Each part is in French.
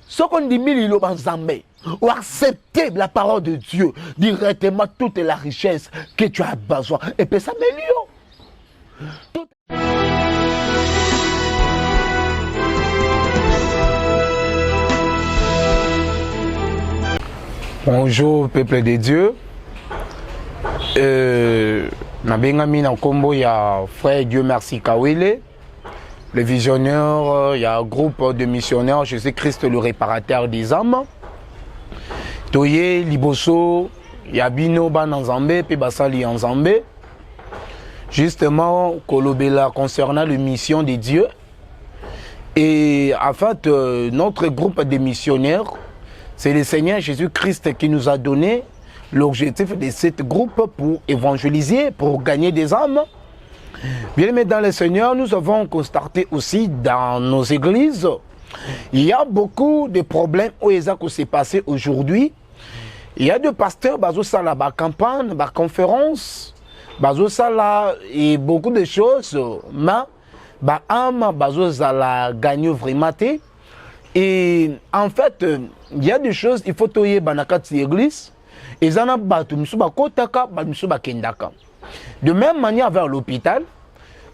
Ce qu'on dit, ou accepter la parole de Dieu directement, toute la richesse que tu as besoin. Et puis ça m'améliore. Bonjour peuple de Dieu. Nabengami na kombo ya frère Dieu merci Kawele, le visionnaire, il y a un groupe de missionnaires Jésus-Christ le réparateur des âmes. Toye liboso ya bino ba nzambe pe basali nzambe. Justement kolobela concernant la mission de Dieu. Et en fait notre groupe de missionnaires, c'est le Seigneur Jésus-Christ qui nous a donné l'objectif de ce groupe pour évangéliser, pour gagner des âmes. Bien aimé dans le Seigneur, nous avons constaté aussi dans nos églises, il y a beaucoup de problèmes qui s'est passé aujourd'hui. Il y a des pasteurs, la campagne, la conférence, et beaucoup de choses, mais âme, la gagner vraiment. Et en fait, il y a des choses, il faut toyer banakati église. Et ça n'a pas tout kendaka. De même manière vers l'hôpital,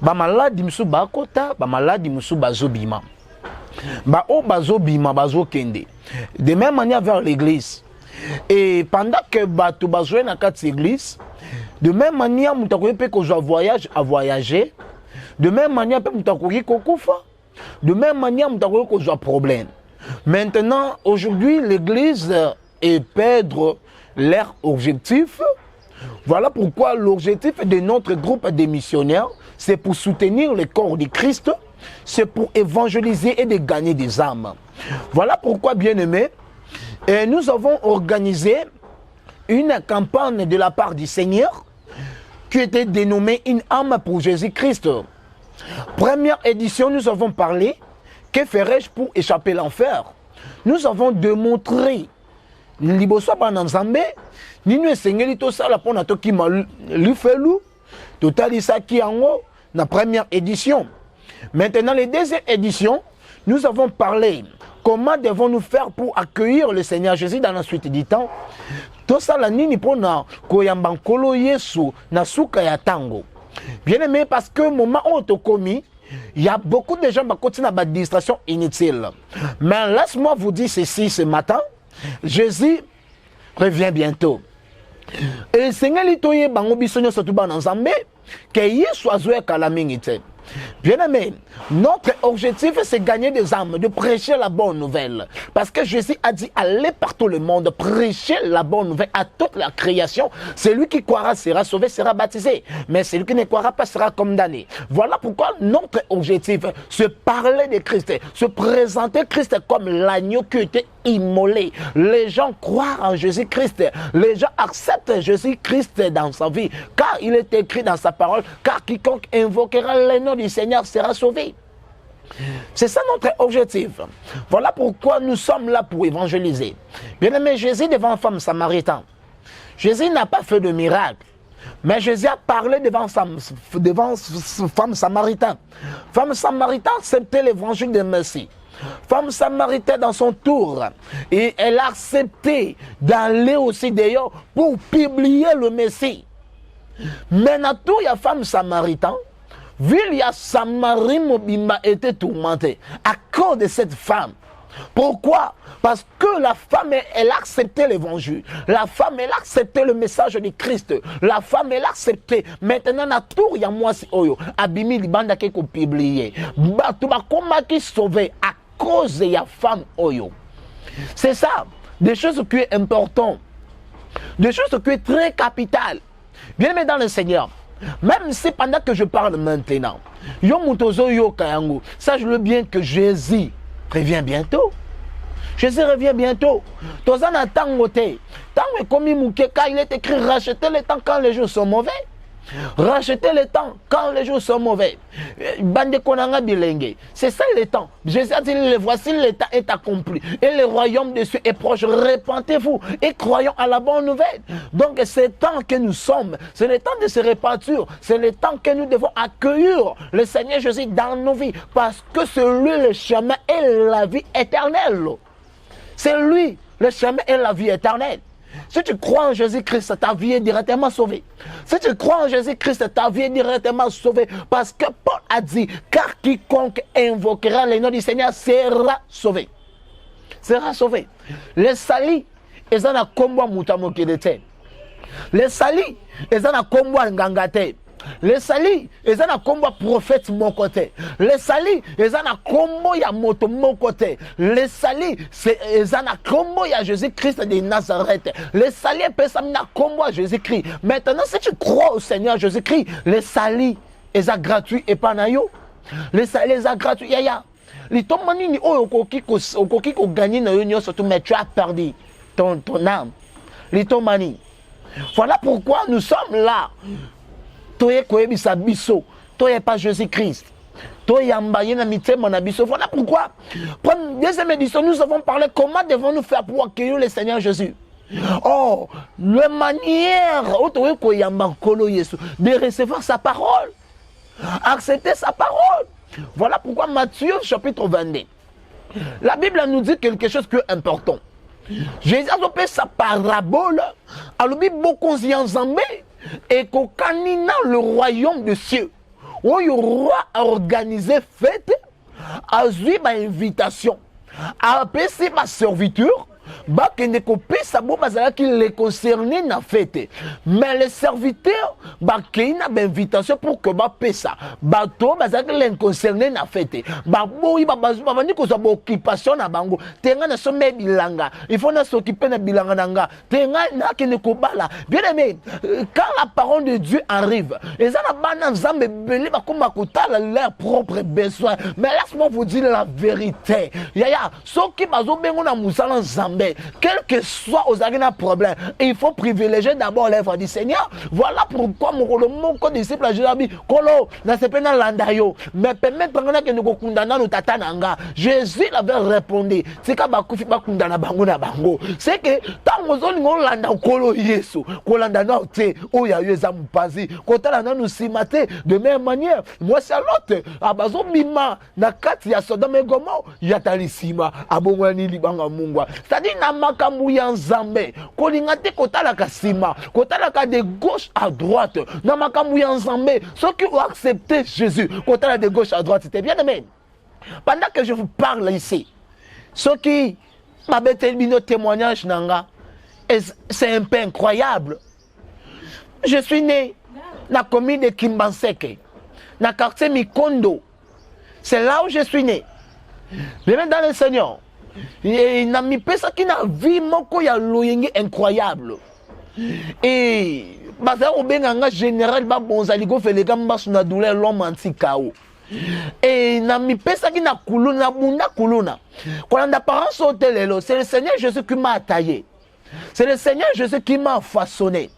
ba malade musu ba kota, ba malade musu bazobima. Ba o bazobima bazokende. De même manière vers l'église. Et pendant que batu bazoué na kati église, de même manière mutakoye pe ko voyage à voyager, de même manière pe mutakoye ko kufa, de même manière mutakoye ko problème. Maintenant, aujourd'hui, l'église est perdre leur objectif. Voilà pourquoi l'objectif de notre groupe de missionnaires, c'est pour soutenir le corps de Christ, c'est pour évangéliser et de gagner des âmes. Voilà pourquoi, bien aimés, nous avons organisé une campagne de la part du Seigneur qui était dénommée Une âme pour Jésus-Christ. Première édition, nous avons parlé que ferais-je pour échapper à l'enfer. Nous avons démontré liboso ba nzambe ninu esengeli to sala pona to ki lufelu totalisa ki yango na première édition. Maintenant les deuxième édition, nous avons parlé comment devons-nous faire pour accueillir le Seigneur Jésus dans la suite du temps. To sala nini pona koyamba nkolo Yesu na suka ya tango. Bien aimé, parce que moment où to commis, il y a beaucoup de gens qui continuent à la distraction inutile. Mais laisse-moi vous dire ceci ce matin. Jésus revient bientôt. Et le Seigneur litoye bango bisonyo sotuba nzambe que Yesu azwe kalamingite. Bien aimé, notre objectif c'est gagner des âmes, de prêcher la bonne nouvelle. Parce que Jésus a dit allez par tout le monde, prêcher la bonne nouvelle à toute la création. Celui qui croira sera sauvé, sera baptisé. Mais celui qui ne croira pas sera condamné. Voilà pourquoi notre objectif, c'est parler de Christ, se présenter Christ comme l'agneau qui était immolé. Les gens croient en Jésus-Christ. Les gens acceptent Jésus-Christ dans sa vie. Car il est écrit dans sa parole, car quiconque invoquera le nom du Seigneur sera sauvé. C'est ça notre objectif. Voilà pourquoi nous sommes là pour évangéliser. Bien aimé, Jésus devant une femme samaritaine. Jésus n'a pas fait de miracle. Mais Jésus a parlé devant femme samaritaine. Femme samaritaine acceptait l'évangile de Messie. Femme samaritaine dans son tour, et elle a accepté d'aller aussi d'ailleurs pour publier le Messie. Maintenant, il y a femme samaritaine, ville ya Samarie Mobimba était tourmentée à cause de cette femme. Pourquoi? Parce que la femme, elle a accepté l'évangile. La femme, elle a accepté le message de Christ. La femme, elle a accepté. Maintenant, na tour ya moi si oyo abimi libanda ke ko publier. Batu ba koma ki sauvé à cause de la femme oyo. C'est ça, des choses qui sont importantes, des choses qui sont très capitales. Bien aimé dans le Seigneur, même si pendant que je parle maintenant, sache le bien que Jésus revient bientôt. Jésus revient bientôt. Il est écrit racheter le temps quand les jours sont mauvais. Racheter le temps quand les jours sont mauvais. Bande konanga bilenge. C'est ça le temps. Jésus a dit, voici le temps est accompli. Et le royaume de Dieu est proche. Répentez-vous et croyons à la bonne nouvelle. Donc c'est le temps que nous sommes. C'est le temps de se repentir. C'est le temps que nous devons accueillir le Seigneur Jésus dans nos vies. Parce que c'est lui le chemin et la vie éternelle. C'est lui le chemin et la vie éternelle. Si tu crois en Jésus-Christ, ta vie est directement sauvée. Si tu crois en Jésus-Christ, ta vie est directement sauvée. Parce que Paul a dit, car quiconque invoquera le nom du Seigneur sera sauvé. Sera sauvé. Les salis, ils ont un combo mutamoki de terre. Les salis, ils ont un combo ngangate. Les salis, ils ont un combo prophète mon côté. Les salis, ils ont un combo ya moto mon côté. Les salis, ils ont un combo ya Jésus-Christ de Nazareth. Les salis, ils ont un combo à Jésus-Christ. Maintenant, si tu crois au Seigneur Jésus-Christ, les salis, ils sont gratuits et pas naïo. Les salis, ils sont gratuits. Yaya. Les tomani ni o okoki ko gagner na yo surtout mais tu as perdu ton âme. Les tomani. Voilà pourquoi nous sommes là. Toye koyebisa biso, toye pas Jésus-Christ. Toye ambaye na mitema na biso. Voilà pourquoi, pour deuxième édition, nous avons parlé comment devons-nous faire pour accueillir le Seigneur Jésus. Oh, la manière de recevoir sa parole, accepter sa parole. Voilà pourquoi Matthieu chapitre 22, la Bible nous dit quelque chose qui est important. Jésus a fait sa parabole, a lu beaucoup de et qu'au canina le royaume des cieux, où le roi a organisé fête, a eu ma invitation, a appelé ma serviture, bah qui ne copie sa bon qui les concernait na fête, mais les serviteurs bah qui n'a invitation pour que bah paie ça, bah toi bah qui les concernait na fête, bah boy bah bah ni que ça occupation na bango, tenga na sommet bilanga, il faut na s'occuper na bilanga nanga, tenga na qui ne kobala, bien aimé, quand la parole de Dieu arrive, et ça na bana zambe belé bah comme akutala leurs propres besoins, mais laisse-moi vous dire la vérité, yaya, ce qui bah zo bengo na musala zambe. Quel que soit aux agrénables problèmes, il faut privilégier d'abord l'œuvre du Seigneur. Voilà pourquoi mon disciple a dit Kolo, n'a pas na landayo, mais permettre que nous condamnons nos tatananga. Jésus avait répondu c'est que bakufi bakundana bango na bango. C'est que tant aux autres nous landa kolo yesu, kolanda na te, oya yeza mupazi, kotala na nous simate de même manière. Moi c'est l'autre, abazo bima na kati ya Sodome et Gomorrhe, yatalisima abongwani libanga mungwa. C'est-à-dire na makambu ya nzambe kolinga te kotala kasima kotala ka de gauche à droite na makambu ya nzambe ceux qui ont accepté Jésus kotala de gauche à droite. C'était bien aimé. Pendant que je vous parle ici, ceux qui m'abattent le témoignage nanga, c'est un peu incroyable. Je suis né dans la commune de Kimbanseke, dans le quartier Mikondo. C'est là où je suis né. Bien dans le Seigneur. Et n'a mis pas ça qui n'a vu mon ya loyenge incroyable. Et bazar au benanga général ba bonzaligo fait les gamba suna douleur l'homme anti-kao. Et n'a mis pas ça qui n'a kuluna bunda kuluna. Quand on apparence au télélo, c'est le Seigneur Jésus qui m'a taillé. C'est le Seigneur Jésus qui m'a façonné.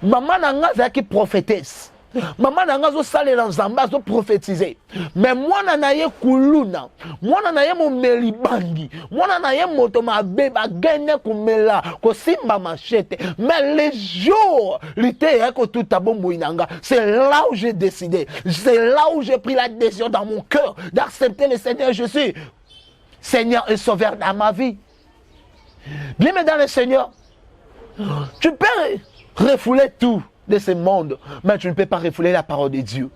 Maman n'a qui prophétesse. Maman n'a pas salé dans Zamba, zo prophétiser. Mais moi nanaye kuluna, moi nanaye mon melibangi, moi nanaye moto ma beba gagné kumela, ko simba machete. Mais les jours, l'été ko tout abombo inanga, c'est là où j'ai décidé, c'est là où j'ai pris la décision dans mon cœur d'accepter le Seigneur Jésus, Seigneur et Sauveur dans ma vie. Bien mais dans le Seigneur, tu peux refouler tout de ce monde, mais tu ne peux pas refouler la parole de Dieu.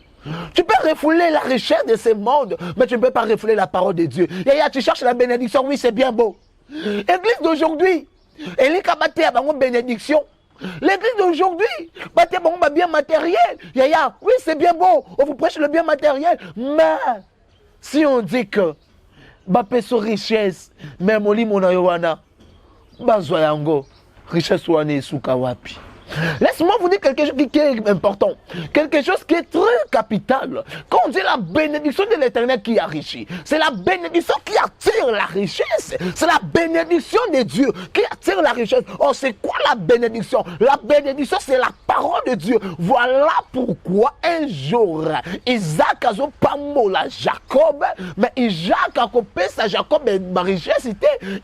Tu peux refouler la richesse de ce monde, mais tu ne peux pas refouler la parole de Dieu. Et tu cherches la bénédiction, oui, c'est bien beau. L'église d'aujourd'hui, elle est capable de bénédiction. L'église d'aujourd'hui, bien matériel. Oui, c'est bien beau, on vous prêche le bien matériel, mais si on dit que bapeso richesse, même au limon yowana, bazoyango, richesse wane sukawapi. Laisse-moi vous dire quelque chose qui est important, quelque chose qui est très capital. Quand on dit la bénédiction de l'Éternel qui enrichit, c'est la bénédiction qui attire la richesse. C'est la bénédiction de Dieu qui attire la richesse. Oh, c'est quoi la bénédiction? La bénédiction, c'est la parole de Dieu. Voilà pourquoi un jour, Isaac a pambola Jacob, mais Isaac a coupé sa Jacob et ma richesse,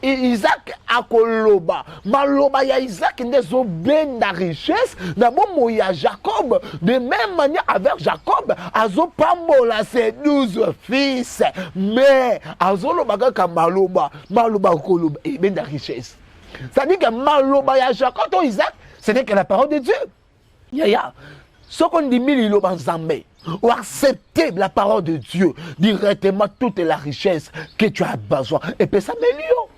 Isaac a koloba. Maloba ya Isaac n'est bien la richesse, d'abord il y a Jacob. De même manière avec Jacob, azo pambola ses 12 fils, mais azo loba ka maloba koloba et bien la richesse. Ça dit que maloba ya Jacob, Isaac, ce n'est que la parole de Dieu. Yaya, ce qu'on dit mille loba nzambe, ou accepter la parole de Dieu directement, toute la richesse que tu as besoin, et puis ça m'améliore.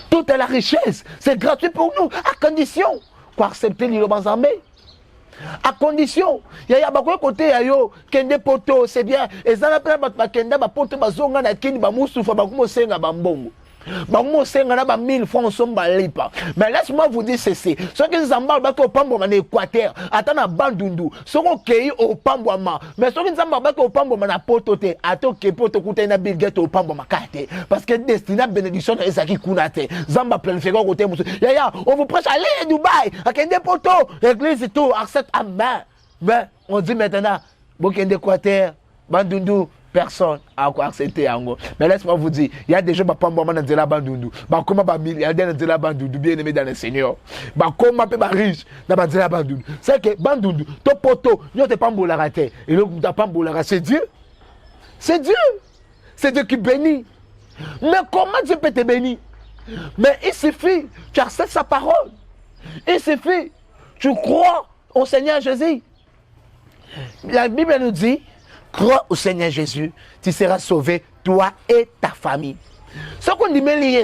Toute la richesse, c'est gratuit pour nous, à condition qu'on accepte l'île Banzambe. À condition, il y a beaucoup de côté, kende poto, c'est bien, et ça n'a pas de kende, poto, bazonga, na kini, bamoussoufa, bakumosenga, bambongo. Ba 1000 francs sont balipa. Mais laisse-moi vous dire ceci. Ceux qui nous embarquent au Pambo en Équateur, attendent à Bandundu, seront cueillis au Pamboama. Mais ceux qui nous embarquent au Pambo en Potote, attendent que Poto Koutena Bilget au Pambo Makate. Parce que destinée bénédiction est Zaki Kunate. Zamba planifié au côté. Yaya, on vous prêche à aller à Dubaï, à Kende Poto, l'église et tout, accepte à main. Mais on dit maintenant, Bokende Équateur, Bandundu. Personne a accepté Ango. Mais laisse-moi vous dire, il y a des gens qui ne peuvent pas dire la bandundu. Comment va milliardaire dans la bandundu, bien aimé dans le Seigneur. Comment peut riche dans la bandundu. C'est que bandundu, ton poteau, il n'y a pas de raté. Et là, tu n'as pas de c'est Dieu. C'est Dieu. C'est Dieu qui bénit. Mais comment Dieu peut te bénir? Mais il suffit, tu acceptes sa parole. Il suffit, tu crois au Seigneur Jésus. La Bible nous dit, crois au Seigneur Jésus, tu seras sauvé, toi et ta famille. Ce qu'on dit, même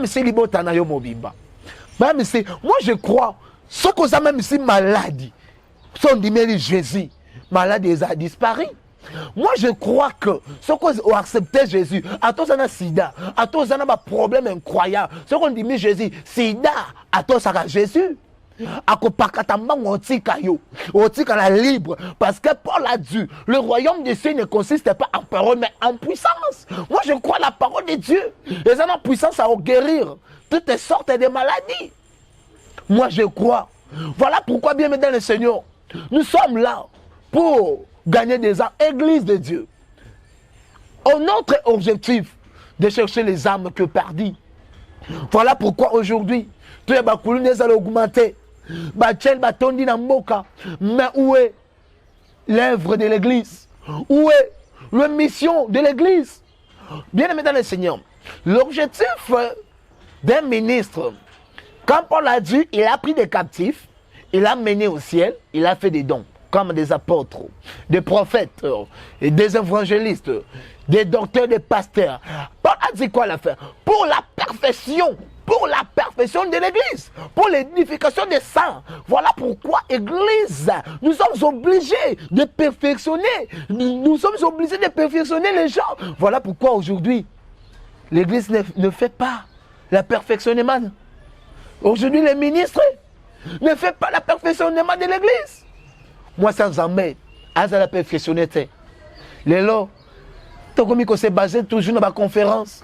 si l'ibotana yo mobimba, même si, moi je crois, ce qu'on a même si maladie, son dit Jésus, maladie a disparu. Moi je crois que ce qu'on a accepté Jésus, à tous on a sida, à tous on a un problème incroyable. Ce qu'on dit Jésus, sida, à tous on a Jésus. La libre parce que Paul a dit le royaume des cieux ne consiste pas en parole mais en puissance. Moi je crois la parole de Dieu et ça a puissance à guérir toutes sortes de maladies. Moi je crois. Voilà pourquoi bien mesdames et Seigneur, nous sommes là pour gagner des âmes, église de Dieu. Notre objectif de chercher les âmes que perdues. Voilà pourquoi aujourd'hui tous les bakoulines allaient augmenter. Mais où est l'œuvre de l'église? Où est la mission de l'église? Bien aimé dans le Seigneur, l'objectif d'un ministre, quand Paul a dit, il a pris des captifs, il a mené au ciel, il a fait des dons, comme des apôtres, des prophètes, et des évangélistes, des docteurs, des pasteurs. Paul a dit quoi à la fin? Pour la perfection de l'église, pour l'édification des saints. Voilà pourquoi église, nous sommes obligés de perfectionner, nous sommes obligés de perfectionner les gens. Voilà pourquoi aujourd'hui, l'église ne fait pas le perfectionnement. Aujourd'hui, les ministres ne font pas le perfectionnement de l'église. Moi, sans jamais, à la perfectionner, les lots, comme il s'est basé toujours dans la conférence,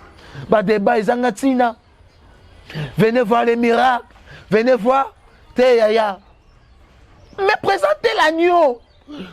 dans débat, ils ont venez voir les miracles. Venez voir. Mais présentez l'agneau.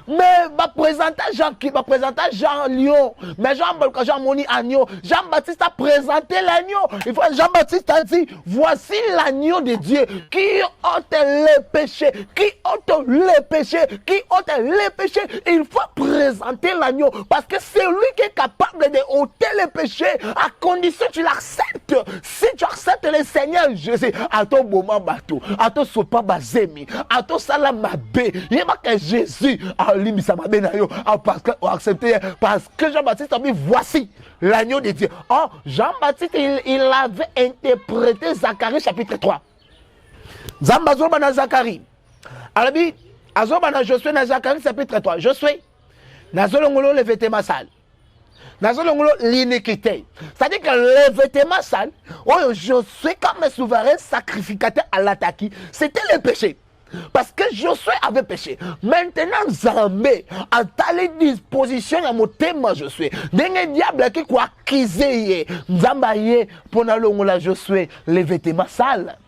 Mais présenter Jean qui va présenter Jean Lion. Mais Jean Moni agneau. Jean-Baptiste a présenté l'agneau. Jean-Baptiste a dit, voici l'agneau de Dieu qui ôte les péchés. Qui ôte les péchés. Qui ôte les péchés. Il faut présenter l'agneau. Parce que c'est lui qui est capable de ôter les péchés. À condition que tu l'acceptes. Si tu acceptes le Seigneur Jésus, à ton moment bateau, à ton sopa bazemi, à ton salamabé, il n'y a pas que Jésus. Parce que Jean-Baptiste a dit voici l'agneau de Dieu. Oh, Jean-Baptiste il avait interprété Zacharie chapitre 3. Zambazoba na Zacharie. Alors dit Azoba na Josué na Zacharie chapitre 3. Josué nazolongolo le vêtement sale. Nazolongolo l'iniquité. C'est-à-dire que le vêtement sale, oh Josué comme souverain sacrificateur à l'attaque, c'était le péché. Parce que Josué avait péché. Maintenant, Zambé a telle disposition à mon thème, Josué. D'un diable qui quoi acquisé, Zambaye, pour la Josué, les vêtements sales.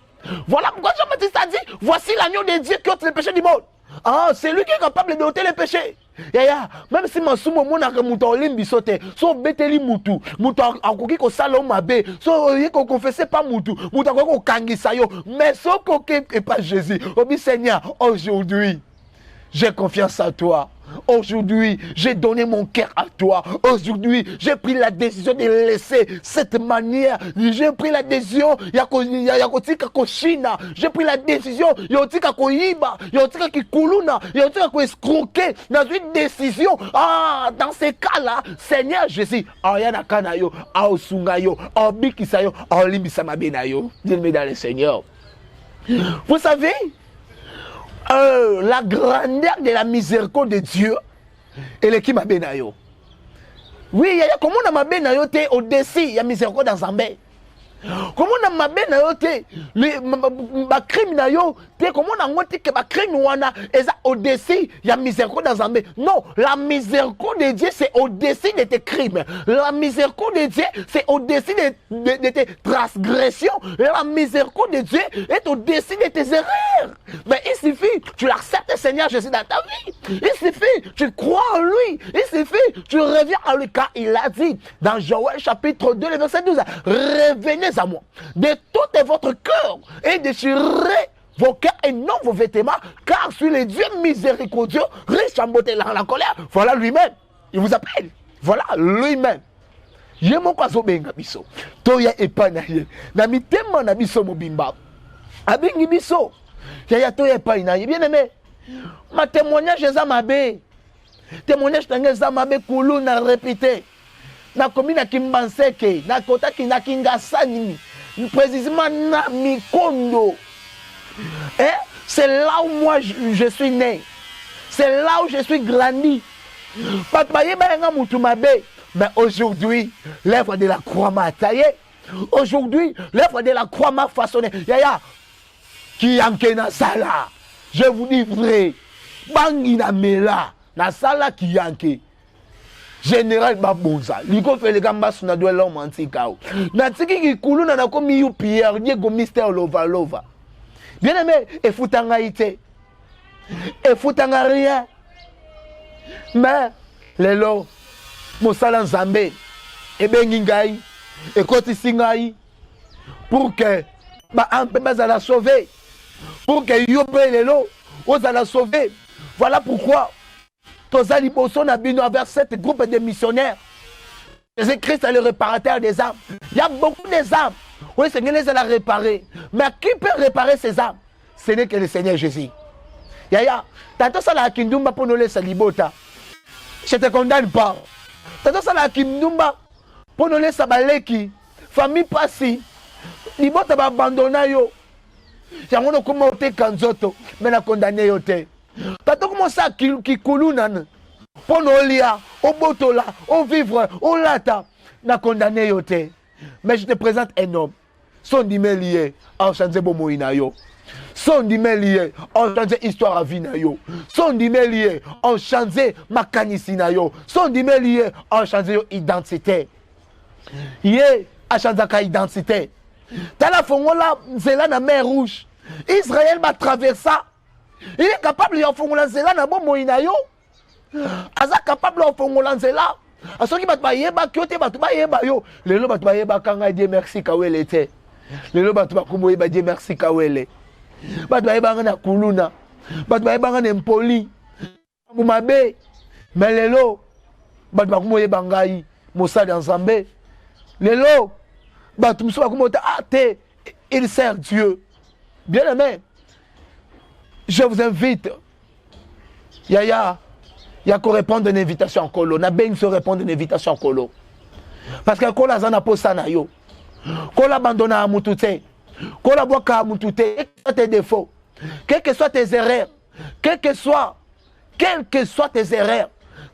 Voilà pourquoi Jean-Baptiste a dit, voici l'agneau de Dieu qui ôte le péché du monde. Ah, c'est lui qui est capable d'ôter les péchés. Même si masumo monaka muto olimbi sote, so beteli mutu, mutu akoki ko sala mabe, so yeko confesser pas mutu, mutu akoki kangisa yo, mais so koke et pas Jésus. Obi Seigneur, aujourd'hui j'ai confiance en toi. Aujourd'hui, j'ai donné mon cœur à toi. Aujourd'hui, j'ai pris la décision de laisser cette manière. J'ai pris la décision. J'ai pris la décision. Dans une décision. Ah, dans ces cas-là, Seigneur Jésus, dis-le dans le Seigneur. Vous savez, la grandeur de la miséricorde de Dieu, elle est qui m'a bénayo. Oui, il y a comment on m'a bénayo au-dessus, il y a miséricorde dans Zambé. Comment on m'a bénayo le crime nayo, comment on a monté que ma crime wana est au-dessus, il y a miséricorde dans Zambé. Non, la miséricorde de Dieu c'est au-dessus de tes crimes. La miséricorde de Dieu c'est au-dessus de tes transgressions. La miséricorde de Dieu est au-dessus de tes erreurs. Mais il suffit, tu l'acceptes Seigneur Jésus dans ta vie. Il suffit, tu crois en lui. Il suffit, tu reviens à lui car il a dit dans Joël chapitre 2, le verset 12, revenez à moi de tout votre cœur et déchirez vos cœurs et non vos vêtements, car sur les dieux miséricordieux, riche en beauté dans la colère, voilà lui-même. Il vous appelle. Voilà lui-même. Je mon kwazo benga biso. Toya epanaye. Na mitema na biso mobimba. Abingi biso. Yaya toya epanaye. Bien aimé. Ma témoignage est mabe. Témoignage est mabe koulou na répété. Na komi na Kimbanseke, na kota ki na Kingasani, précisément na Mikondo. C'est là où moi je suis né. C'est là où je suis grandi. Mais aujourd'hui, l'œuvre de la croix m'a taillé. Aujourd'hui, l'œuvre de la croix m'a façonné. Yaya, qui yanke na sala. Je vous dis vrai. Bangi na mela, na sala qui yanke. Général Babonza, liko fait le gamba suna doit l'homme antikao. Na tiki ki kulu na komi yu Pierre, Diego Mister Lova Lova. Bien aimé, et foutanga ite. Et foutanga rien. Mais, lelo, Mosala Nzambe, et bengingai, et koti singai, pour que, un peu à la sauver. Pour que yobe lelo, ose à la sauver. Voilà pourquoi. Tozali Bosso n'a bino avec cette groupe de missionnaires. Jésus-Christ est le réparateur des âmes. Il y a beaucoup des âmes. Oui, Seigneur les a réparées. Mais qui peut réparer ces âmes? Ce n'est que le Seigneur Jésus. Yaya, t'as ça la kindumba pour nous laisser libota. Je te condamne pas. T'as ça la kindumba pour nous laisser baleki. Famille passi. Libota va abandonner yo. Yango no kuma ote kanzoto. Mais na condamné yo te. Quand on commence à kikulunan, pour nous lire, au botola, au vivre, au lata, n'a condamné yote. Mais je te présente un homme. Son dimé lié, en change bomo inayo. Son dimé lié, en change histoire à vie nayo. Son dimé lié, en change makanisi nayo. Son dimé lié, en change identité. Yé, a change ka identité. T'as la fongola, c'est là la mer rouge. Israël va traverser. Il est capable de faire un na bon moinayo. Aza capable de faire un zela. A ceux qui battent yeba kyote battu ba yeba yo. Le lo battu ba yeba kanga Dieu merci kawele te. Le lo battu ba kumo yeba Dieu merci kawele. Battu ba yeba na kuluna. Battu ba yeba na mpoli. Mumabe. Mais le lo battu ba kumo yeba ngai Mosala Nzambe. Le lo battu muso ba kumo ta te il sert Dieu. Bien aimé. Je vous invite, Yaya, il y a qu'on répondre à une invitation en colo. Na ben se répondre à une invitation en colo. Parce que kola zana posa na yo. Kola abandonna à mutute. Kola boka à mutute. Quels que soient tes défauts, quelles que soient tes erreurs, quelles que soient tes erreurs,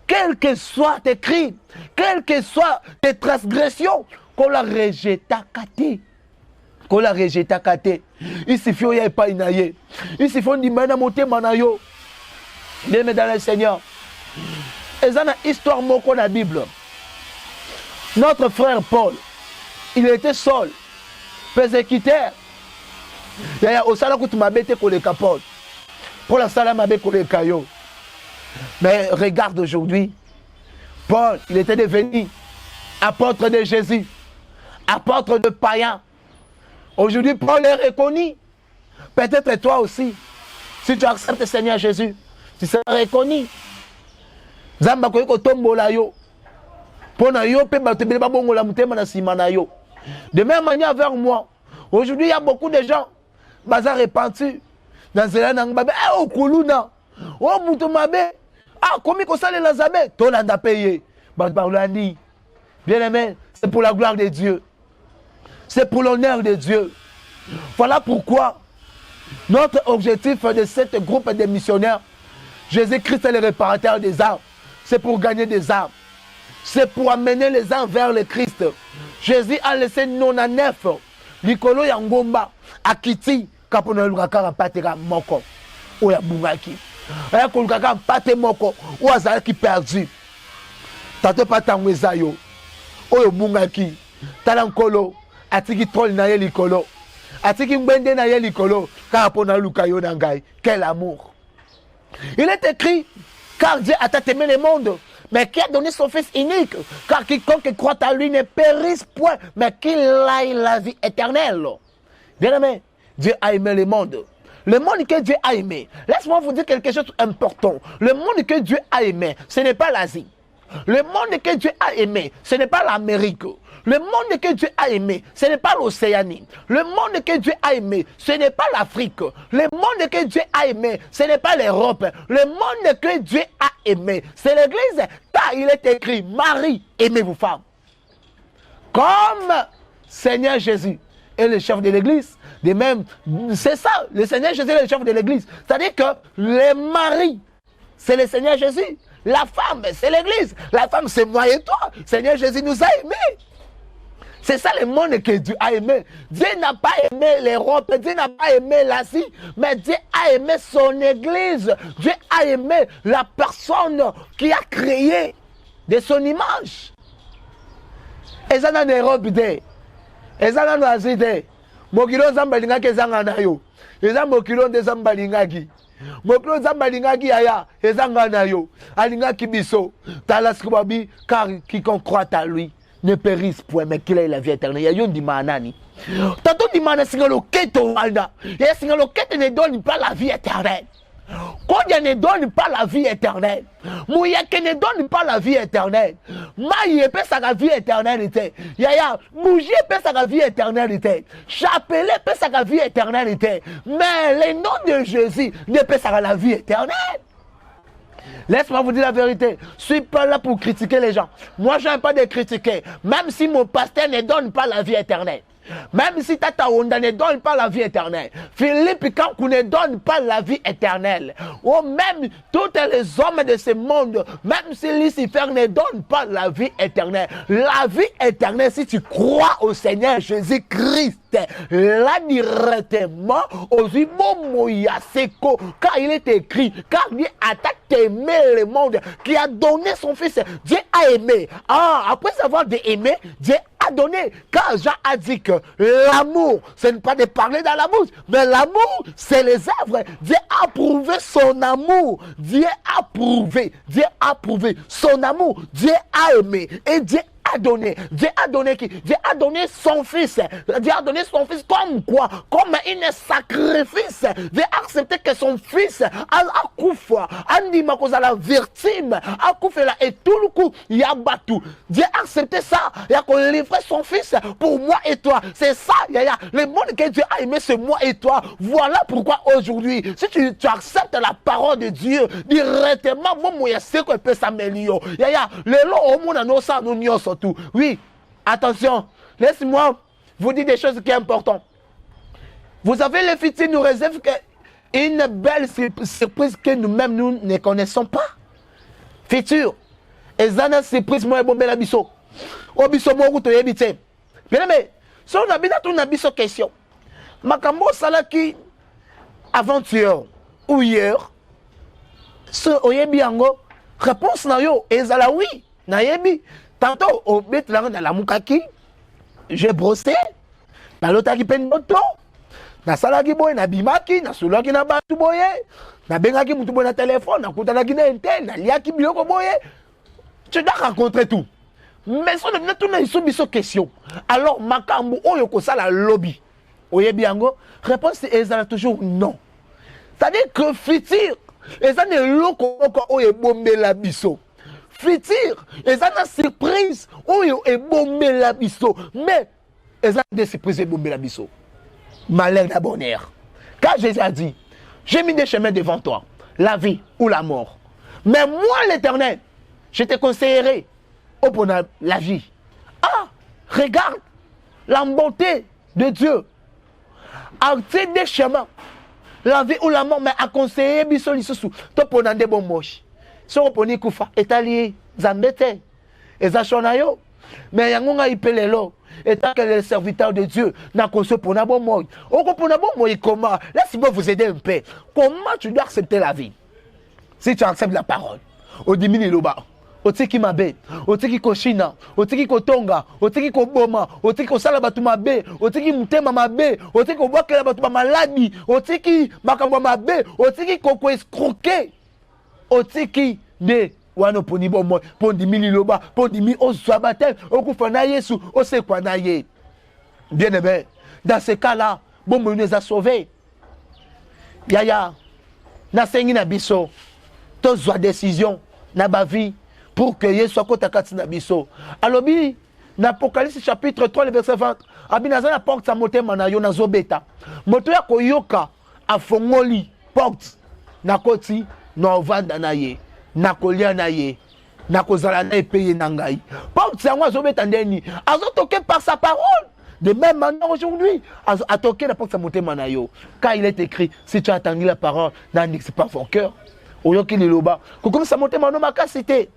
quels que soient tes crimes, quelles que soient tes transgressions, kola rejeta kati. Kola rejeta kate. Il suffit qu'il n'y ait pas une aïe. Il suffit qu'on dise monter manayo. Bien dans le Seigneur. Et ça une histoire moko dans la Bible. Notre frère Paul, il était seul, persécuteur. Yaya, au salon que tu m'as bêté pour les capotes. Pour la salle, m'a pour les caillots. Mais regarde aujourd'hui, Paul, il était devenu apôtre de Jésus, apôtre de païens. Aujourd'hui, Paul est reconnu. Peut-être toi aussi, si tu acceptes le Seigneur Jésus, tu seras reconnu. Zamba koyeko tombola yo. Pona yo pe batebele ba bongola mutema na sima na yo. De même manière vers moi. Aujourd'hui, il y a beaucoup de gens baza repentis dans cela na ngbabe okuluna. O muto mabe. Ah, komi ko sale la zabe, to landa payer. Barulandi. Bien aimé, c'est pour la gloire de Dieu. C'est pour l'honneur de Dieu. Voilà pourquoi notre objectif de ce groupe de missionnaires, Jésus-Christ est le réparateur des âmes. C'est pour gagner des âmes. C'est pour amener les âmes vers le Christ. Jésus a laissé 99 likolo ya ngomba akiti kapona lukaka patera moko oya bungaki. Aya kolukaka pate moko o azalaki perdu. Tato patango ezayo oyo bungaki tala nkolo atiki trol na ye likolo. Atiki mbende na ye likolo kapona lukayo na ngai. Quel amour. Il est écrit, car Dieu a tant aimé le monde, mais qui a donné son Fils unique, car quiconque croit à lui ne périsse point, mais qu'il aille la vie éternelle. Bien aimé, Dieu a aimé le monde. Le monde que Dieu a aimé, laisse-moi vous dire quelque chose d'important. Le monde que Dieu a aimé, ce n'est pas l'Asie. Le monde que Dieu a aimé, ce n'est pas l'Amérique. Le monde que Dieu a aimé, ce n'est pas l'Océanie. Le monde que Dieu a aimé, ce n'est pas l'Afrique. Le monde que Dieu a aimé, ce n'est pas l'Europe. Le monde que Dieu a aimé, c'est l'Église. Car il est écrit, Marie, aimez vos femmes. Comme Seigneur Jésus est le chef de l'Église, de même, c'est ça, le Seigneur Jésus est le chef de l'Église. C'est-à-dire que le mari, c'est le Seigneur Jésus. La femme, c'est l'Église. La femme, c'est moi et toi. Seigneur Jésus nous a aimés. C'est ça le monde que Dieu a aimé. Dieu n'a pas aimé l'Europe, Dieu n'a pas aimé l'Asie, mais Dieu a aimé son Église. Dieu a aimé la personne qui a créé de son image. Et ça dans l'Europe, et ça dans l'Asie, mokilo zambalinga ke zanga na yo. Et ça mokilo de zambalinga ki. Mokilo zambalinga ki aya, et zanga na yo. Alinga ki biso, talaskubabi, car quiconque croit à lui ne périsse point, mais qu'il ait la vie éternelle. Il y a yon di manani. Tantôt di manani singalo keto wanda. Et singalo keto ne donne pas la vie éternelle. Quand il ne donne pas la vie éternelle, Mouyake ne donne pas la vie éternelle. Maïe peut sa vie éternelle. Yaya, Bougie peut sa vie éternelle. Chapelet peut sa vie éternelle. Mais le nom de Jésus ne peut sa la vie éternelle. Laisse-moi vous dire la vérité. Je ne suis pas là pour critiquer les gens. Moi, je n'aime pas de critiquer. Même si mon pasteur ne donne pas la vie éternelle. Même si Tata Honda ne donne pas la vie éternelle. Philippe Kankou ne donne pas la vie éternelle. Ou même tous les hommes de ce monde, même si Lucifer ne donne pas la vie éternelle. La vie éternelle, si tu crois au Seigneur Jésus-Christ, là directement, aux Moyaseko, car il est écrit, car Dieu a tant aimé le monde, qui a donné son Fils. Dieu a aimé. Ah, après avoir aimé, Dieu a donné. Car Jean a dit que l'amour, ce n'est pas de parler dans la bouche, mais l'amour, c'est les œuvres. Dieu a prouvé son amour. Dieu a prouvé son amour. Dieu a aimé et Dieu a donné. Dieu a donné qui? Dieu a donné son Fils. Dieu a donné son Fils comme quoi? Comme un sacrifice. Dieu a accepté que son Fils a koufa. Andima cause la victime. A koufa et tout le coup, il y a battu. Dieu a accepté ça. Il a livré son Fils pour moi et toi. C'est ça. Le monde que Dieu a aimé, c'est moi et toi. Voilà pourquoi aujourd'hui, si tu acceptes la parole de Dieu, directement, moi, je sais qu'on peut s'améliorer. Le lot au monde, nous ça, nous n'y surtout. Oui, attention, laisse-moi vous dire des choses qui sont importantes. Vous savez, le futur nous réserve une belle surprise que nous-mêmes nous ne connaissons pas. Futur. Et ça, c'est surprise, moi, bon, bel biso. Au biso, moi, vous habitez. Bien, mais, si on habite, on a biso question. Makambo Salaki, avant-hier ou hier, ce oyebiango, réponse na yo, et ça oui, na yebi. Tantôt, au bête dans la moukaki, j'ai brossé, dans l'autre qui peine moto. Na salaki boye na bimaki na solaki na batu boye na bengaki mutu boye na téléphone na kutanaki na internet na liaki biloko boye. Tu dois rencontrer tout. Mais si on a tout une question. Alors makambu oyo ko sala lobby. Oyebi yango réponse est toujours non. C'est-à-dire que futur eza ne loko oyo bombela biso. Futur eza na surprise oyo e bombela biso. Mais eza des surprises e bombela biso. Malheur de bonheur. Car Jésus a dit, j'ai mis des chemins devant toi, la vie ou la mort. Mais moi, l'Éternel, je te conseillerai au bonheur la vie. Ah, regarde la bonté de Dieu. A des chemins, la vie ou la mort, mais à conseiller biso lisusu. To ponande bon moche. Si on poni kufa, etali zambete, ezashonayo. Mais yangonga ipelelo. Étant que le serviteur de Dieu n'a conçu pour un bon mot. Comment? Laisse-moi vous aider un peu. Comment tu dois accepter la vie? Si tu acceptes la parole, au diminue le bas. Au tiki mabe, au tiki koshina, au tiki kotonga, au tiki koboma, au tiki kosala batu mabe, au tiki mutema mabe, au tiki kobwakela batu ba maladi, au tiki makambo mabe, au tiki koko escroquer, au tiki de wana poni bomo pondi mili loba pondi mi osabate okufa na Yesu osekwa na ye. Bien aimé, dans ce cas-là bomo nous a sauvés. Yaya na sengi na biso to zwa décision na ba vie pour que Yesu akotakati na biso. Alobi na Apocalypse chapitre 3 le verset 20 abinaza na porte sa motema na yo na zobeta moto ya koyoka afongoli porte na koti na ovanda na ye na kolia na ye na kozala na epeye na ngai porte yango azobeta ndeni azotoke par sa parole. De même manière aujourd'hui atoke na porte sa motema na yo car il est écrit si tu as entendu la parole n'annexe pas ton cœur oyoki liloba comme sa motema no makasite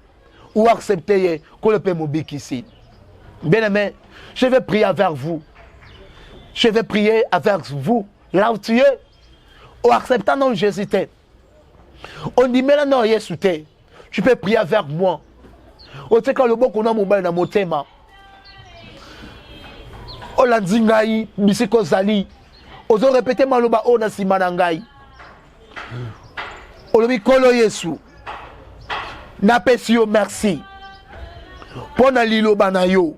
ou accepter que le père mobile ici. Bien aimé, je vais prier avec vous. Je vais prier avec vous. Là où tu es, ou acceptant non Jésus. On dit mais non Jésus. Tu peux prier avec moi. On sait quand le bon qu'on a mon bain dans mon thème. On l'a dit ngai, bisiko zali. On a répété maloba on a simanangai. On lui kolo Yesu. Napesio merci. Pona liloba na yo.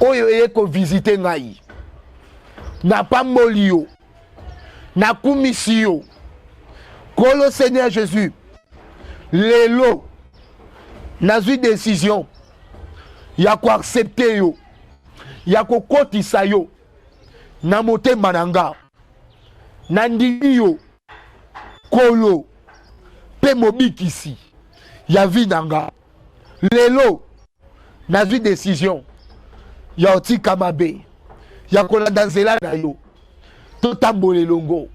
Oyo eko visiter ngai. Na pamboli yo. Na kumisi yo. Kolo Seigneur Jésus. Lelo. Na zui décision. Ya ko accepter yo. Ya ko kotisa yo. Na motema nanga. Na ndimi yo. Kolo. Pe mobikisi. Ya vi nanga. Lelo. Na zui décision. Ya oti kamabe. Ya kola danzela na yo. Totambole longo.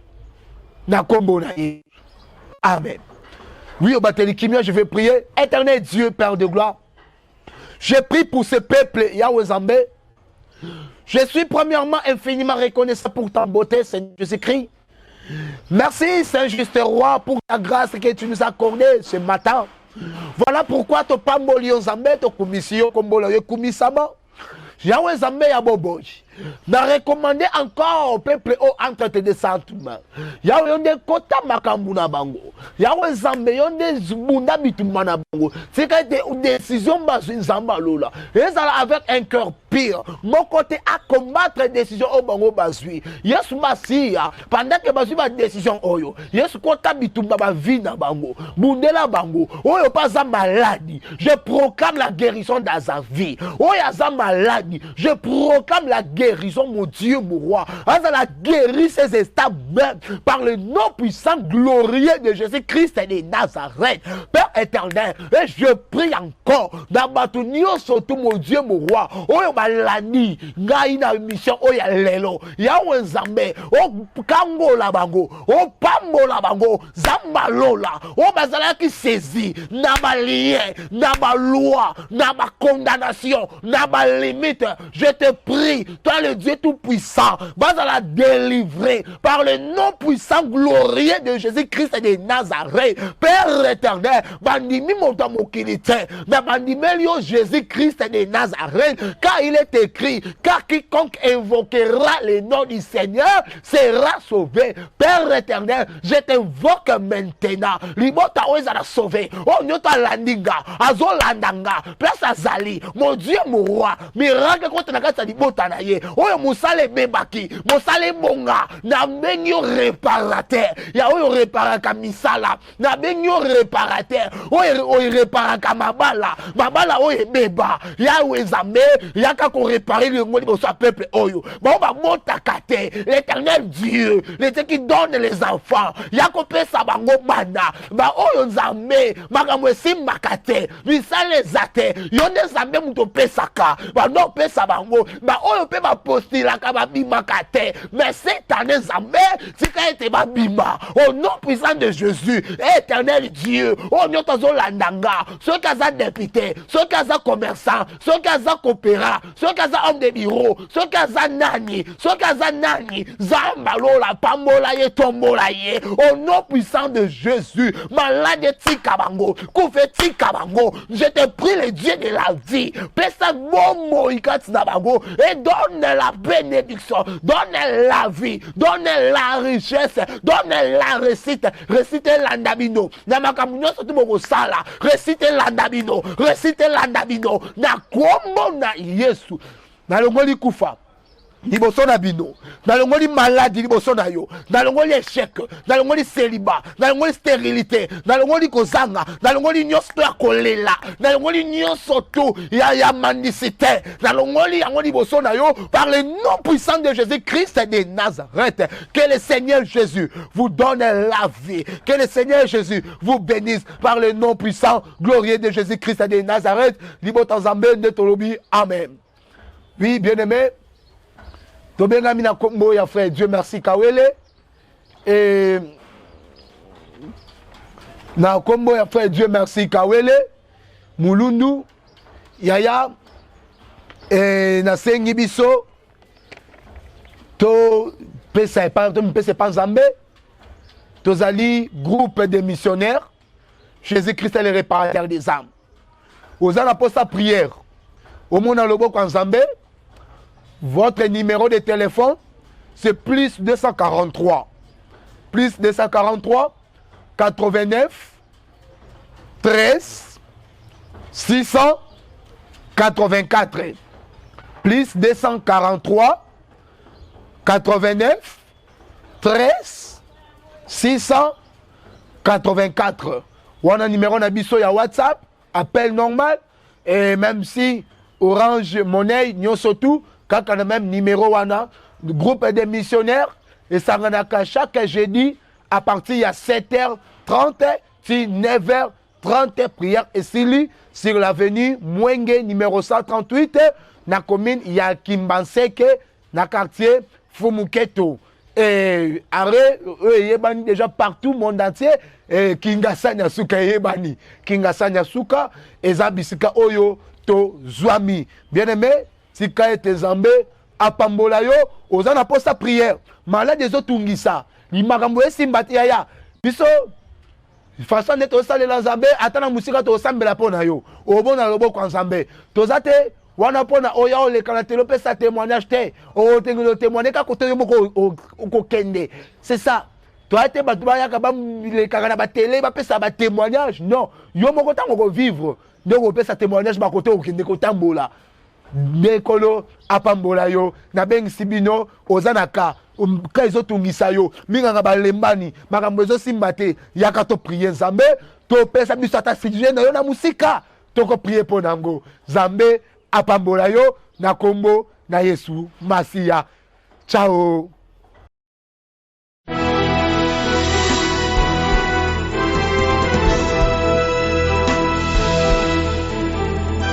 Na kombo na ye. Amen. Oui, au bateli kimia, je vais prier. Éternel Dieu, Père de gloire. Je prie pour ce peuple, Yahweh Zambé. Je suis premièrement infiniment reconnaissant pour ta beauté, Seigneur Jésus-Christ. Merci, Saint-Juste Roi, pour ta grâce que tu nous as accordée ce matin. Voilà pourquoi tu pamboli Zambé, tu commission, comme tu commissama. Yahweh Zambé Yaboboy. N'a recommandé encore au peuple entre tes descendants. Yahweh yonde kota makambuna bango. Yahweh Zambé yonde zbunda bitumana bango. C'est que des décisions basu Zamba lola. Et ça avec un cœur pire. Mon côté à combattre décision au bango basui. Yes masia pendant que basu ba décision oyo. Yes kota bitumba ba vie na bango. Bundela bango. Oyo pas za maladie. Je proclame la guérison dans sa vie. Oyo za maladie. Je proclame la guérison, mon Dieu, mon roi. La guérit ces états par le nom puissant, glorieux de Jésus-Christ et de Nazareth. Père éternel, et je prie encore, dans ma tenue, surtout mon Dieu, mon roi. Oh, malani, gaïna mission, oh, ya lelo, ya wenzambe, oh, kango la bango, oh, pambo la bango, zambalola, oh, bazala qui saisit, n'a ma lien, n'a ma loi, n'a ma condamnation, n'a ma limite. Je te prie, toi par le Dieu Tout-Puissant, bazala délivré par le nom puissant glorieux de Jésus-Christ de Nazareth. Père éternel, bandimi monta mokilite, mais bandimeli yo Jésus-Christ de Nazareth, car il est écrit, car quiconque invoquera le nom du Seigneur sera sauvé. Père éternel, je t'invoque maintenant. Libota oezala sauvé. Oh nyota landinga, azo landanga, place azali, mon Dieu mon roi, miracle contre la kata libota na ye. Oh musale bebaki, musale bonga, na benyo réparateur. Ya oyo réparaka misala, na benyo réparateur. Oyo réparaka mabala, mabala oyo beba. Ya wezame, ya kako réparer le monde pour son peuple oyo. Bon ba motakate, l'éternel Dieu, le Dieu qui donne les enfants. Ya ko pesa bango banda, ba oyo nzambe, makambo esimbakate, misale zate, yonde nzambe muto pesaka, ba no pesa bango, ba oyo pe ba postilaka ba bimakate. Mais cette année nzambe, tika ete ba bima, au nom puissant de Jésus, éternel Dieu, au nom de landanga, ceux qui ont député, ceux qui ont commerçant, ceux qui ont coopérant, ceux qui ont homme de bureau, ceux qui ont nani, ceux qui ont nani, zambalola, pambola ye, tombola ye, au nom puissant de Jésus, malade tikabango, koufe tikabango, je te prie le Dieu de la vie, pesa momo ikatinabango, et donne la bénédiction, donne la vie, donne la richesse, donne la récite, récite l'andamino, namakamuno sotu moko sala, récite l'andamino, récite l'andamino, na kombo na Yesu, na longoli kufa. Liboso na bino, na longoli maladie liboso na yo, na longoli échec, na longoli célibat, na longoli stérilité, na longoli kozanga, na longoli nyonso ya kolela, na longoli nyonso to ya mendicité, na longoli yango liboso na yo par le nom puissant de Jésus-Christ de Nazareth. Que le Seigneur Jésus vous donne la vie, que le Seigneur Jésus vous bénisse par le nom puissant glorieux de Jésus-Christ de Nazareth. Liboto nzambe nde tolobi amen. Oui, bien-aimé, tobengami na kombo ya frère Dieu merci Kawele, et na kombo ya frère Dieu merci Kawele Mulundu yaya, et na sengi biso to pesa pas nzambe, tozali groupe de missionnaires Jésus-Christ est le réparateur des âmes. Ozana posa prière au monde na loboko nzambe. Votre numéro de téléphone, c'est plus 243. Plus 243, 89, 13, 684. Plus 243, 89, 13, 684. Ou un numéro nabiso ya WhatsApp, appel normal, et même si Orange Monnaie, nyo surtout, quand on a même numéro wana, groupe de missionnaires, et ça renaka chaque jeudi à partir de 7h30, puis 9h30, prière et sili sur l'avenue Mwenge numéro 138, na commune ya Kimbanseke, na quartier Fumuketo. Et arrêt, yebani déjà partout, monde entier, et Kingasa Nyasuka yebani, Kingasa Nyasuka, et Zabisika Oyo, to Zwami. Bien aimé, si ka ete nzambe apambola yo ozana posa prière malade ezotungisa limakambo esimbati yaya biso façon nete osalela nzambe ata na musika tosambela mpo na yo obona loboko ya nzambe toza te wana mpo na oya oleka na telo opesa témoignage te otengeli témoigne kaka kote yo moko okokende. C'est ça, toya te bato bayaka balekaka na batele bapesa batémoignage. Non, yo moko ntango okovivre nde okopesa témoignage bakote okende kotambola. Nekolo apambola yo na bengisi bino ozanaka ka ezotungisa yo minganga balembani makambo ezosimba te yaka to prier nzambe topesa biso ata sujet na yo na musika toko prier mpo nango. Nzambe apambola yo na kombo na Yesu Masiya. Ciao.